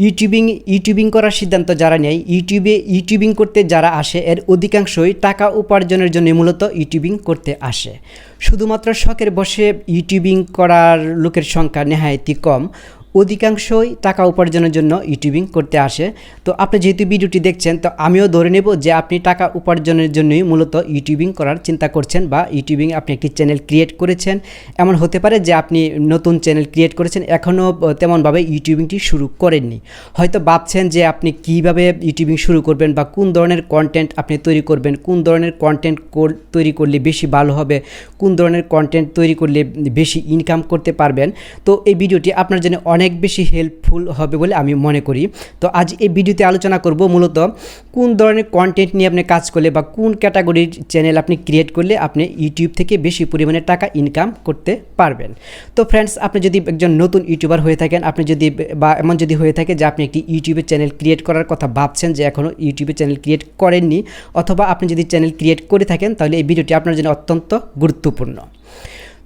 YouTubing করার সিদ্ধান্ত যারা নেয়, ইউটিউবিং করতে যারা আসে এর অধিকাংশই টাকা উপার্জনের জন্য মূলত ইউটিউবিং করতে আসে। শুধুমাত্র শখের বসে ইউটিউবিং করার লোকের সংখ্যা নেহায়তই কম, অধিকাংশই টাকা উপার্জনের জন্য ইউটিউবিং করতে আসে। তো আপনি যেহেতু ভিডিওটি দেখছেন, তো আমিও ধরে নেব যে আপনি টাকা উপার্জনের জন্যই মূলত ইউটিউবিং করার চিন্তা করছেন বা ইউটিউবিং আপনি একটি চ্যানেল ক্রিয়েট করেছেন। এমন হতে পারে যে আপনি নতুন চ্যানেল ক্রিয়েট করেছেন, এখনও তেমনভাবে ইউটিউবিংটি শুরু করেননি। হয়তো ভাবছেন যে আপনি কিভাবে ইউটিউবিং শুরু করবেন বা কোন ধরনের কন্টেন্ট আপনি তৈরি করবেন, কোন ধরনের কন্টেন্ট তৈরি করলে বেশি ভালো হবে, কোন ধরনের কন্টেন্ট তৈরি করলে বেশি ইনকাম করতে পারবেন। তো এই ভিডিওটি আপনার জন্য অনেক বেশি হেল্পফুল হবে বলে আমি মনে করি। তো আজ এই ভিডিওতে আলোচনা করব মূলত কোন ধরনের কন্টেন্ট নিয়ে আপনি কাজ করলে বা কোন ক্যাটাগরির চ্যানেল আপনি ক্রিয়েট করলে আপনি ইউটিউব থেকে বেশি পরিমাণে টাকা ইনকাম করতে পারবেন। তো ফ্রেন্ডস, আপনি যদি একজন নতুন ইউটিউবার হয়ে থাকেন, আপনি যদি বা এমন যদি হয়ে থাকে যে আপনি একটি ইউটিউবের চ্যানেল ক্রিয়েট করার কথা ভাবছেন যে এখনও ইউটিউবের চ্যানেল ক্রিয়েট করেননি, অথবা আপনি যদি চ্যানেল ক্রিয়েট করে থাকেন, তাহলে এই ভিডিওটি আপনার জন্য অত্যন্ত গুরুত্বপূর্ণ।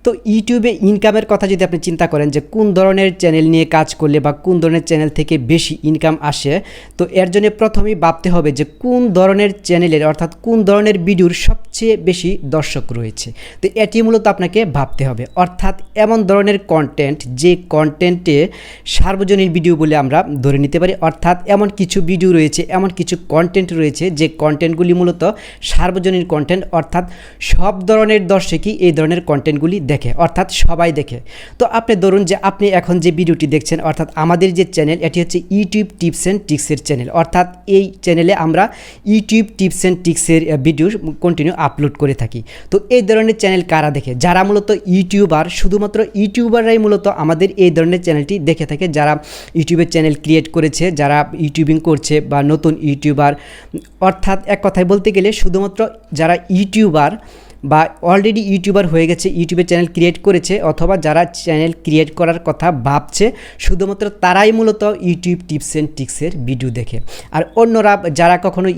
তো ইউটিউবে ইনকামের কথা যদি আপনি চিন্তা করেন যে কোন ধরনের চ্যানেল নিয়ে কাজ করলে বা কোন ধরনের চ্যানেল থেকে বেশি ইনকাম আসে, তো এর জন্য প্রথমেই ভাবতে হবে যে কোন ধরনের চ্যানেলের অর্থাৎ কোন ধরনের ভিডিওর সবচেয়ে বেশি দর্শক রয়েছে। তো এটি মূলত আপনাকে ভাবতে হবে, অর্থাৎ এমন ধরনের কন্টেন্ট যে কন্টেন্টে সার্বজনীন ভিডিও বলে আমরা ধরে নিতে পারি। অর্থাৎ এমন কিছু ভিডিও রয়েছে, এমন কিছু কন্টেন্ট রয়েছে যে কন্টেন্টগুলি মূলত সার্বজনীন কন্টেন্ট, অর্থাৎ সব ধরনের দর্শকই এই ধরনের কন্টেন্টগুলি দেখে, অর্থাৎ সবাই দেখে। তো আপনি ধরুন যে আপনি এখন যে ভিডিওটি দেখছেন, অর্থাৎ আমাদের যে চ্যানেল, এটি হচ্ছে ইউটিউব টিপস অ্যান্ড ট্রিক্সের চ্যানেল। অর্থাৎ এই চ্যানেলে আমরা ইউটিউব টিপস অ্যান্ড ট্রিক্সের ভিডিও কন্টিনিউ আপলোড করে থাকি। তো এই ধরনের চ্যানেল কারা দেখে? যারা মূলত ইউটিউবার, শুধুমাত্র ইউটিউবাররাই মূলত আমাদের এই ধরনের চ্যানেলটি দেখে থাকে। যারা ইউটিউবের চ্যানেল ক্রিয়েট করেছে, যারা ইউটিউবিং করছে বা নতুন ইউটিউবার, অর্থাৎ এক কথায় বলতে গেলে শুধুমাত্র যারা ইউটিউবার বা অলরেডি ইউটিউবার হয়ে গেছে, ইউটিউবে চ্যানেল ক্রিয়েট করেছে, অথবা যারা চ্যানেল ক্রিয়েট করার কথা ভাবছে, শুধুমাত্র তারাই মূলত ইউটিউব টিপস অ্যান্ড ট্রিক্সের ভিডিও দেখে। আর অন্যরা যারা কখনো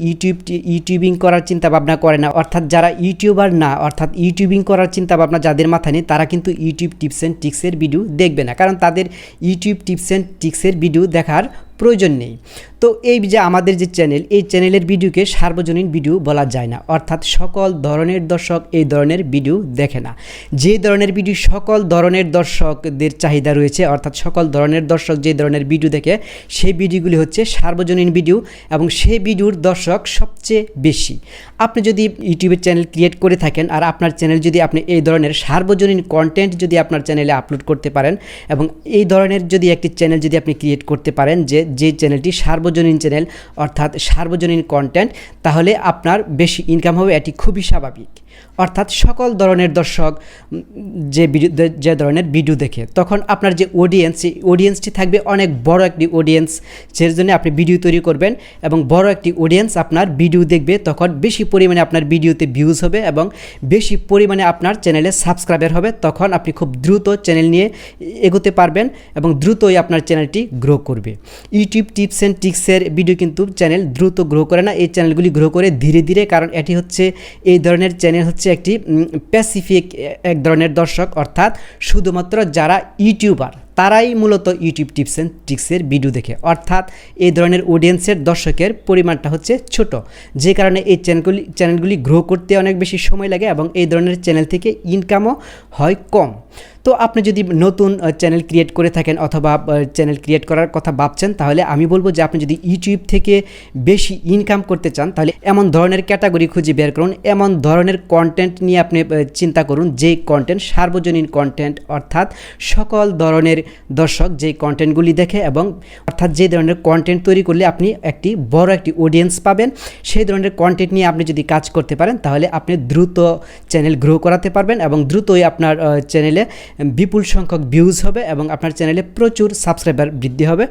ইউটিউবিং করার চিন্তা ভাবনা করে না, অর্থাৎ যারা ইউটিউবার না, অর্থাৎ ইউটিউবিং করার চিন্তা ভাবনা যাদের মাথায় নেই, তারা কিন্তু ইউটিউব টিপস অ্যান্ড ট্রিক্সের ভিডিও দেখবে না, কারণ তাদের ইউটিউব টিপস অ্যান্ড ট্রিক্সের ভিডিও দেখার প্রয়োজন নেই। তো এই যে আমাদের যে চ্যানেল, এই চ্যানেলের ভিডিওকে সার্বজনীন ভিডিও বলা যায় না, অর্থাৎ সকল ধরনের দর্শক এই ধরনের ভিডিও দেখে না। যে ধরনের ভিডিও সকল ধরনের দর্শকদের চাহিদা রয়েছে, অর্থাৎ সকল ধরনের দর্শক যে ধরনের ভিডিও দেখে, সেই ভিডিওগুলি হচ্ছে সার্বজনীন ভিডিও, এবং সেই ভিডিওর দর্শক সবচেয়ে বেশি। আপনি যদি ইউটিউবের চ্যানেল ক্রিয়েট করে থাকেন আর আপনার চ্যানেল যদি আপনি এই ধরনের সার্বজনীন কন্টেন্ট যদি আপনার চ্যানেলে আপলোড করতে পারেন, এবং এই ধরনের যদি একটি চ্যানেল যদি আপনি ক্রিয়েট করতে পারেন যে চ্যানেলটি সার্বজনীন চ্যানেল, অর্থাৎ সার্বজনীন কন্টেন্ট, তাহলে আপনার বেশি ইনকাম হবে, এটি খুবই স্বাভাবিক। অর্থাৎ সকল ধরনের দর্শক যে ধরনের ভিডিও দেখে, তখন আপনার যে অডিয়েন্স, সেই অডিয়েন্সটি থাকবে অনেক বড় একটি অডিয়েন্স। সেই জন্য আপনি ভিডিও তৈরি করবেন এবং বড় একটি অডিয়েন্স আপনার ভিডিও দেখবে, তখন বেশি পরিমাণে আপনার ভিডিওতে ভিউজ হবে এবং বেশি পরিমাণে আপনার চ্যানেলে সাবস্ক্রাইবার হবে। তখন আপনি খুব দ্রুত চ্যানেল নিয়ে এগোতে পারবেন এবং দ্রুতই আপনার চ্যানেলটি গ্রো করবে। ইউটিউব টিপস অ্যান্ড ট্রিক্সের ভিডিও কিন্তু চ্যানেল দ্রুত গ্রো করে না, এই চ্যানেলগুলি গ্রো করে ধীরে ধীরে, কারণ এটি হচ্ছে এই ধরনের চ্যানেল হচ্ছে একটি স্পেসিফিক এক ধরনের দর্শক, অর্থাৎ শুধুমাত্র যারা ইউটিউবার তারাই মূলত ইউটিউব টিপস অ্যান্ড ট্রিক্সের ভিডিও দেখে। অর্থাৎ এই ধরনের অডিয়েন্সের দর্শকের পরিমাণটা হচ্ছে ছোট, যে কারণে এই চ্যানেলগুলি গ্রো করতে অনেক বেশি সময় লাগে এবং এই ধরনের চ্যানেল থেকে ইনকামও হয় কম। তো আপনি যদি নতুন চ্যানেল ক্রিয়েট করে থাকেন অথবা চ্যানেল ক্রিয়েট করার কথা ভাবছেন, তাহলে আমি বলবো যে আপনি যদি ইউটিউব থেকে বেশি ইনকাম করতে চান, তাহলে এমন ধরনের ক্যাটাগরি খুঁজে বের করুন, এমন ধরনের কন্টেন্ট নিয়ে আপনি চিন্তা করুন যে কন্টেন্ট সার্বজনীন কন্টেন্ট, অর্থাৎ সকল ধরনের দর্শক যে কন্টেন্টগুলি দেখে, এবং অর্থাৎ যে ধরনের কন্টেন্ট তৈরি করলে আপনি একটি বড় একটি অডিয়েন্স পাবেন, সেই ধরনের কন্টেন্ট নিয়ে আপনি যদি কাজ করতে পারেন, তাহলে আপনি দ্রুত চ্যানেল গ্রো করাতে পারবেন এবং দ্রুতই আপনার চ্যানেলে বিপুল সংখ্যক ভিউজ হবে এবং আপনার চ্যানেলে প্রচুর সাবস্ক্রাইবার বৃদ্ধি হবে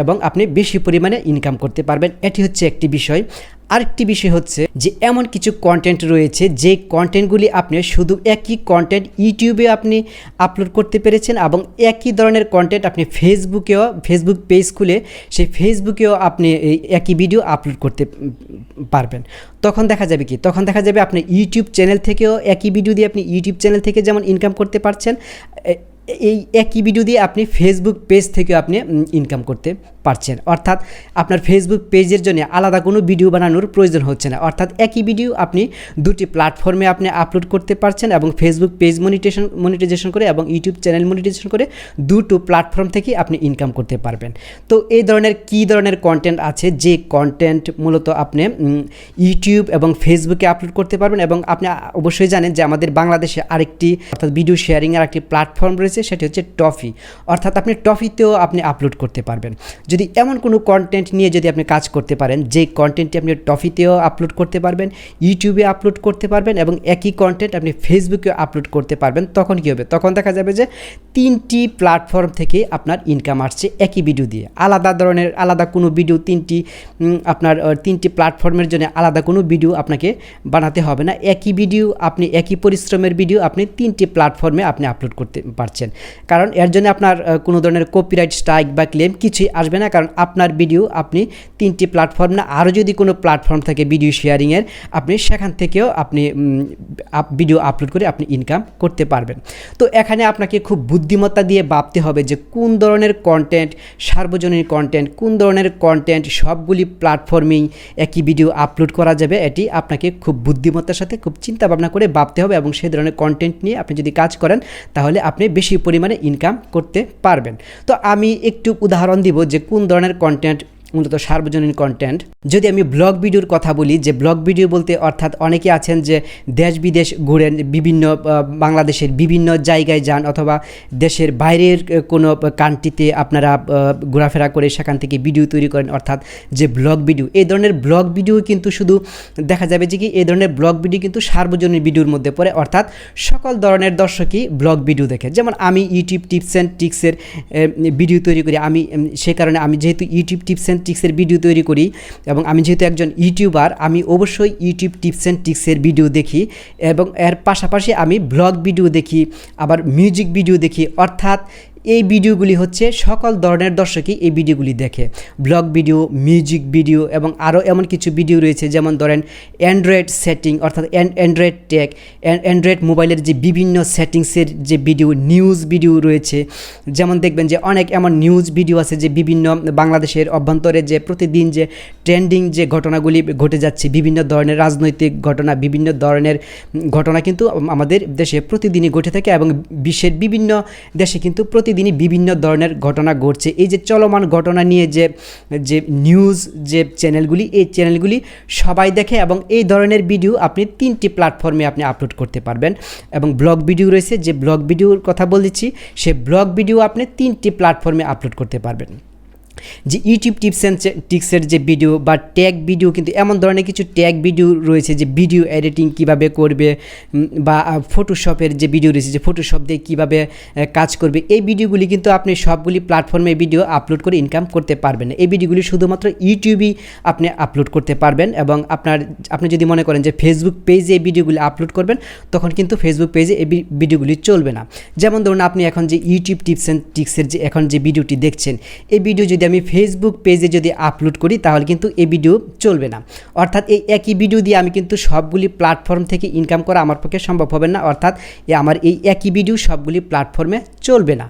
এবং আপনি বেশি পরিমাণে ইনকাম করতে পারবেন। এটি হচ্ছে একটি বিষয়। আরেকটি বিষয় হচ্ছে যে এমন কিছু কন্টেন্ট রয়েছে যে কন্টেন্টগুলি আপনি শুধু একই কন্টেন্ট ইউটিউবে আপনি আপলোড করতে পেরেছেন, এবং একই ধরনের কন্টেন্ট আপনি ফেসবুক পেজ খুলে সেই ফেসবুকেও আপনি একই ভিডিও আপলোড করতে পারবেন। তখন দেখা যাবে কি, তখন দেখা যাবে আপনি ইউটিউব চ্যানেল থেকেও একই ভিডিও দিয়ে আপনি ইউটিউব চ্যানেল থেকে যেমন ইনকাম করতে পারছেন, এই একই ভিডিও দিয়ে আপনি ফেসবুক পেজ থেকেও আপনি ইনকাম করতে পারছেন। অর্থাৎ আপনার ফেসবুক পেজের জন্য আলাদা কোনো ভিডিও বানানোর প্রয়োজন হচ্ছে না। অর্থাৎ একই ভিডিও আপনি দুটি প্ল্যাটফর্মে আপনি আপলোড করতে পারছেন এবং ফেসবুক পেজ মনিটাইজেশন করে এবং ইউটিউব চ্যানেল মনিটাইজেশন করে দুটো প্ল্যাটফর্ম থেকে আপনি ইনকাম করতে পারবেন। তো এই ধরনের কী ধরনের কন্টেন্ট আছে যে কন্টেন্ট মূলত আপনি ইউটিউব এবং ফেসবুকে আপলোড করতে পারবেন। এবং আপনি অবশ্যই জানেন যে আমাদের বাংলাদেশে আরেকটি অর্থাৎ ভিডিও শেয়ারিংয়ের একটি প্ল্যাটফর্ম রয়েছে, সেটি হচ্ছে টফি। অর্থাৎ আপনি টফিতেও আপনি আপলোড করতে পারবেন। যদি এমন কোনো কন্টেন্ট নিয়ে যদি আপনি কাজ করতে পারেন যে কন্টেন্টটি আপনি টফিতেও আপলোড করতে পারবেন, ইউটিউবে আপলোড করতে পারবেন এবং একই কন্টেন্ট আপনি ফেসবুকেও আপলোড করতে পারবেন, তখন কী হবে? তখন দেখা যাবে যে 3টি প্ল্যাটফর্ম থেকে আপনার ইনকাম আসছে একই ভিডিও দিয়ে। আলাদা কোনো ভিডিও আপনার 3টি প্ল্যাটফর্মের জন্য আলাদা কোনো ভিডিও আপনাকে বানাতে হবে না। একই ভিডিও আপনি একই পরিশ্রমের ভিডিও আপনি 3টি প্ল্যাটফর্মে আপনি আপলোড করতে পারছেন। কারণ এর জন্য আপনার কোনো ধরনের কপিরাইট স্ট্রাইক বা ক্লেম কিছুই আসবে না, কারণ আপনার ভিডিও আপনি 3টি প্ল্যাটফর্ম না আরও যদি কোনো প্ল্যাটফর্ম থাকে ভিডিও শেয়ারিংয়ের, আপনি সেখান থেকেও আপনি ভিডিও আপলোড করে আপনি ইনকাম করতে পারবেন। তো এখানে আপনাকে খুব বুদ্ধিমত্তা দিয়ে ভাবতে হবে যে কোন ধরনের কন্টেন্ট সার্বজনীন কন্টেন্ট, কোন ধরনের কন্টেন্ট সবগুলি প্ল্যাটফর্মেই একই ভিডিও আপলোড করা যাবে। এটি আপনাকে খুব বুদ্ধিমত্তার সাথে খুব চিন্তা ভাবনা করে ভাবতে হবে এবং সেই ধরনের কন্টেন্ট নিয়ে আপনি যদি কাজ করেন তাহলে আপনি বেশি পরিমাণে ইনকাম করতে পারবেন। তো আমি একটু উদাহরণ দিব যে কোন ধরনের কন্টেন্ট মূলত সার্বজনীন কন্টেন্ট। যদি আমি ব্লগ ভিডিওর কথা বলি, যে ব্লগ ভিডিও বলতে অর্থাৎ অনেকে আছেন যে দেশ বিদেশ ঘুরেন, বিভিন্ন বাংলাদেশের বিভিন্ন জায়গায় যান অথবা দেশের বাইরের কোনো কান্ট্রিতে আপনারা ঘোরাফেরা করে সেখান থেকে ভিডিও তৈরি করেন, অর্থাৎ যে ব্লগ ভিডিও। এই ধরনের ব্লগ ভিডিও কিন্তু শুধু দেখা যাবে যে কি এই ধরনের ব্লগ ভিডিও কিন্তু সার্বজনীন ভিডিওর মধ্যে পড়ে, অর্থাৎ সকল ধরনের দর্শকই ব্লগ ভিডিও দেখে। যেমন আমি ইউটিউব টিপস অ্যান্ড ট্রিক্সের ভিডিও তৈরি করি, সেই কারণে আমি যেহেতু ইউটিউব টিপস অ্যান্ড ট্রিক্সের ভিডিও তৈরি করি এবং আমি যেহেতু একজন ইউটিউবার, আমি অবশ্যই ইউটিউব টিপস অ্যান্ড ট্রিক্সের ভিডিও দেখি এবং এর পাশাপাশি আমি ব্লগ ভিডিও দেখি, আবার মিউজিক ভিডিও দেখি। অর্থাৎ এই ভিডিওগুলি হচ্ছে সকল ধরনের দর্শকই এই ভিডিওগুলি দেখে। ব্লগ ভিডিও, মিউজিক ভিডিও এবং আরও এমন কিছু ভিডিও রয়েছে, যেমন ধরেন অ্যান্ড্রয়েড সেটিং অর্থাৎ অ্যান্ড্রয়েড টেক, অ্যান্ড্রয়েড মোবাইলের যে বিভিন্ন সেটিংসের যে ভিডিও, নিউজ ভিডিও রয়েছে। যেমন দেখবেন যে অনেক এমন নিউজ ভিডিও আছে যে বিভিন্ন বাংলাদেশের অভ্যন্তরে যে প্রতিদিন যে ট্রেন্ডিং যে ঘটনাগুলি ঘটে যাচ্ছে, বিভিন্ন ধরনের রাজনৈতিক ঘটনা, বিভিন্ন ধরনের ঘটনা কিন্তু আমাদের দেশে প্রতিদিনই ঘটে থাকে এবং বিশ্বের বিভিন্ন দেশে কিন্তু প্রতিদিনই বিভিন্ন ধরনের ঘটনা ঘটছে। এই যে চলমান ঘটনা নিয়ে যে নিউজ যে চ্যানেলগুলি, এই চ্যানেলগুলি সবাই দেখে এবং এই ধরনের ভিডিও আপনি 3টি প্ল্যাটফর্মে আপনি আপলোড করতে পারবেন। এবং ব্লগ ভিডিও রয়েছে, যে ব্লগ ভিডিওর কথা বলেছি, সে ব্লগ ভিডিও আপনি 3টি প্ল্যাটফর্মে আপলোড করতে পারবেন। যে ইউটিউব টিপস অ্যান্ড ট্রিক্সের যে ভিডিও বা ট্যাগ ভিডিও, কিন্তু এমন ধরনের কিছু ট্যাগ ভিডিও রয়েছে যে ভিডিও এডিটিং কিভাবে করবে বা ফটোশপের যে ভিডিও রয়েছে যে ফটোশপ দিয়ে কীভাবে কাজ করবে, এই ভিডিওগুলি কিন্তু আপনি সবগুলি প্ল্যাটফর্মে ভিডিও আপলোড করে ইনকাম করতে পারবেন। এই ভিডিওগুলি শুধুমাত্র ইউটিউবেই আপনি আপলোড করতে পারবেন এবং আপনি যদি মনে করেন যে ফেসবুক পেজে এই ভিডিওগুলি আপলোড করবেন, তখন কিন্তু ফেসবুক পেজে এই ভিডিওগুলি চলবে না। যেমন ধরুন আপনি এখন যে ইউটিউব টিপস অ্যান্ড ট্রিক্সের যে এখন যে ভিডিওটি দেখছেন, এই ভিডিও যদি আমি ফেসবুক পেজে যদি আপলোড করি তাহলে কিন্তু এই ভিডিও চলবে না। অর্থাৎ এই একই ভিডিও দিয়ে আমি কিন্তু সবগুলি প্ল্যাটফর্ম থেকে ইনকাম করা আমার পক্ষে সম্ভব হবে না। অর্থাৎ আমার এই একই ভিডিও সবগুলি প্ল্যাটফর্মে চলবে না।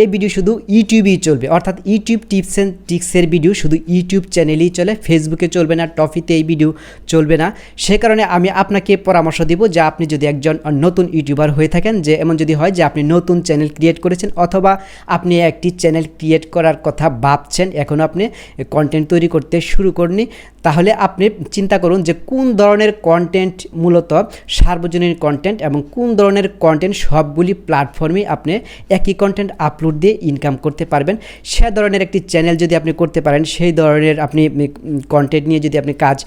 এই ভিডিও শুধু ইউটিউবেই চলবে। অর্থাৎ ইউটিউব টিপস অ্যান্ড ট্রিক্সের ভিডিও শুধু ইউটিউব চ্যানেলেই চলে, ফেসবুকে চলবে না, টফিতে এই ভিডিও চলবে না। সে কারণে আমি আপনাকে পরামর্শ দিব যে আপনি যদি একজন নতুন ইউটিউবার হয়ে থাকেন, যে এমন যদি হয় যে আপনি নতুন চ্যানেল ক্রিয়েট করেছেন অথবা আপনি একটি চ্যানেল ক্রিয়েট করার কথা ভাবছেন, এখনও আপনি কন্টেন্ট তৈরি করতে শুরু করেননি, তাহলে আপনি চিন্তা করুন যে কোন ধরনের কন্টেন্ট মূলত সার্বজনীন কন্টেন্ট এবং কোন ধরনের কন্টেন্ট সবগুলি প্ল্যাটফর্মে আপনি একই কন্টেন্ট আপলোড দিয়ে ইনকাম করতে পারবেন। সে ধরনের একটি চ্যানেল যদি আপনি করতে পারেন, সেই ধরনের আপনি কন্টেন্ট নিয়ে যদি আপনি কাজ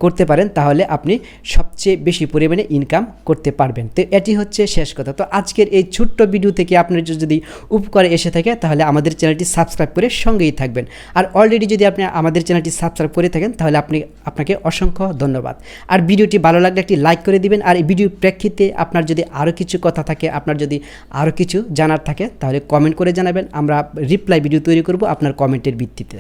করতে পারেন, তাহলে আপনি সবচেয়ে বেশি পরিমাণে ইনকাম করতে পারবেন। তো এটি হচ্ছে শেষ কথা। তো আজকের এই ছোট্ট ভিডিও থেকে আপনার যদি উপকার এসে থাকে তাহলে আমাদের চ্যানেলটি সাবস্ক্রাইব করে সঙ্গেই থাকবেন। আর অলরেডি যদি আপনি আমাদের চ্যানেলটি সাবস্ক্রাইব করে থাকেন তাহলে আপনাকে অসংখ্য ধন্যবাদ। আর ভিডিওটি ভালো লাগলে একটি লাইক করে দিবেন। আর এই ভিডিওর প্রেক্ষিতে আপনার যদি আরও কিছু কথা থাকে, আপনার যদি আরও কিছু জানার থাকে তাহলে কমেন্ট করে জানাবেন। আমরা রিপ্লাই ভিডিও তৈরি করব আপনার কমেন্টের ভিত্তিতে।